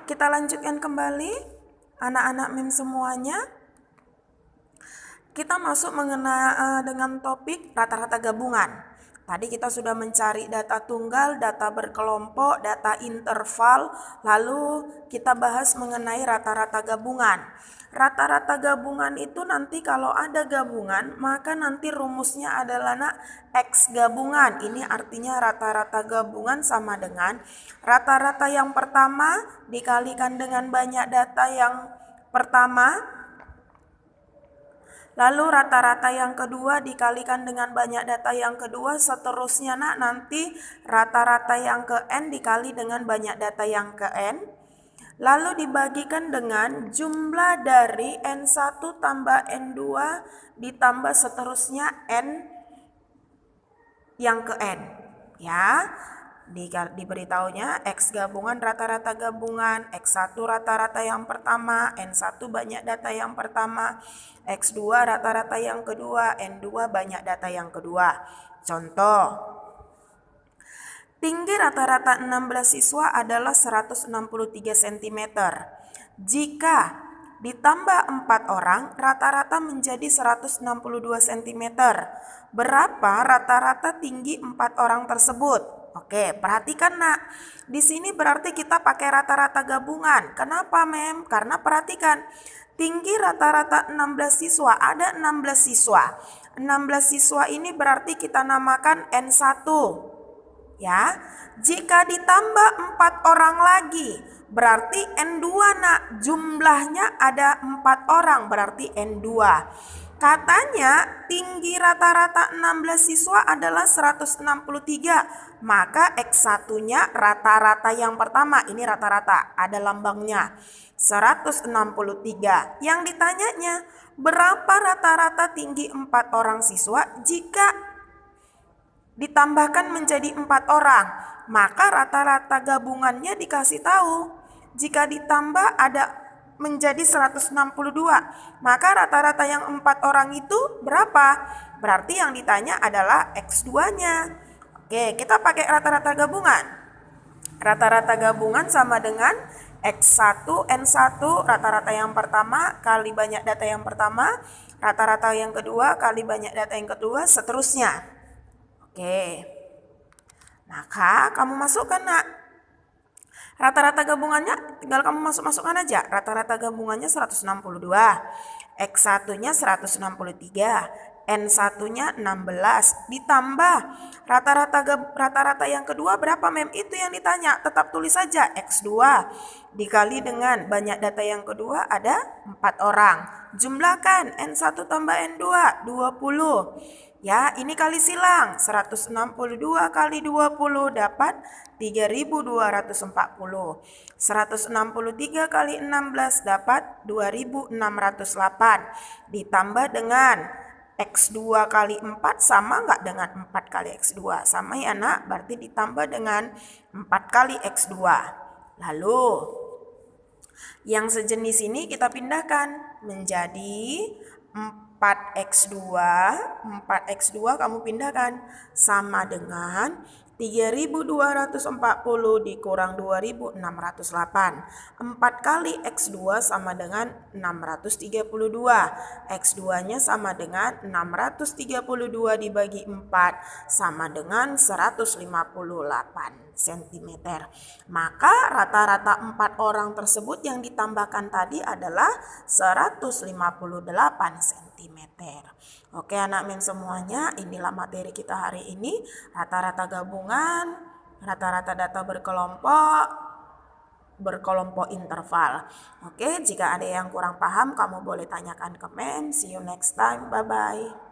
kita lanjutkan kembali anak-anak MIM semuanya. Kita masuk dengan topik rata-rata gabungan. Tadi kita sudah mencari data tunggal, data berkelompok, data interval, lalu kita bahas mengenai rata-rata gabungan. Rata-rata gabungan itu nanti kalau ada gabungan, maka nanti rumusnya adalah X gabungan. Ini artinya rata-rata gabungan sama dengan rata-rata yang pertama dikalikan dengan banyak data yang pertama, lalu rata-rata yang kedua dikalikan dengan banyak data yang kedua, seterusnya nanti rata-rata yang ke N dikali dengan banyak data yang ke N. Lalu dibagikan dengan jumlah dari N1 tambah N2 ditambah seterusnya N yang ke N. Ya, diberitahunya X gabungan rata-rata gabungan, X1 rata-rata yang pertama, N1 banyak data yang pertama, X2 rata-rata yang kedua, N2 banyak data yang kedua. Contoh, tinggi rata-rata 16 siswa adalah 163 cm. Jika ditambah 4 orang, rata-rata menjadi 162 cm. Berapa rata-rata tinggi 4 orang tersebut? Oke, perhatikan di sini berarti kita pakai rata-rata gabungan. Kenapa, Mem? Karena perhatikan, tinggi rata-rata 16 siswa, ada 16 siswa. 16 siswa ini berarti kita namakan N1. Ya, jika ditambah 4 orang lagi, berarti N2 jumlahnya ada 4 orang, berarti N2. Katanya tinggi rata-rata 16 siswa adalah 163, maka X1-nya rata-rata yang pertama, ini rata-rata, ada lambangnya, 163. Yang ditanyanya, berapa rata-rata tinggi 4 orang siswa jika ditambahkan menjadi 4 orang? Maka rata-rata gabungannya dikasih tahu. Jika ditambah ada menjadi 162, maka rata-rata yang 4 orang itu berapa? Berarti yang ditanya adalah X2-nya. Oke, kita pakai rata-rata gabungan. Rata-rata gabungan sama dengan X1, N1, rata-rata yang pertama kali banyak data yang pertama, rata-rata yang kedua kali banyak data yang kedua, seterusnya. Oke, maka kamu masukkan rata-rata gabungannya tinggal kamu masukkan aja. Rata-rata gabungannya 162, X1-nya 163, N1-nya 16, ditambah rata-rata yang kedua berapa, Mem? Itu yang ditanya. Tetap tulis saja X2 dikali dengan banyak data yang kedua ada 4 orang. Jumlahkan N1 tambah N2, 20. Ya, ini kali silang, 162 kali 20 dapat 3.240. 163 kali 16 dapat 2.608. Ditambah dengan X2 kali 4 sama nggak dengan 4 kali X2? Sama ya nak, berarti ditambah dengan 4 kali X2. Lalu yang sejenis ini kita pindahkan menjadi 4X2 kamu pindahkan sama dengan 3.240 dikurang 2.608. 4 kali X2 sama dengan 632. X2-nya sama dengan 632 dibagi 4 sama dengan 158 cm. Maka rata-rata 4 orang tersebut yang ditambahkan tadi adalah 158 cm. Oke anak MIM semuanya, inilah materi kita hari ini. Rata-rata gabungan, rata-rata data berkelompok interval. Oke, jika ada yang kurang paham kamu boleh tanyakan ke MIM. See you next time, bye-bye.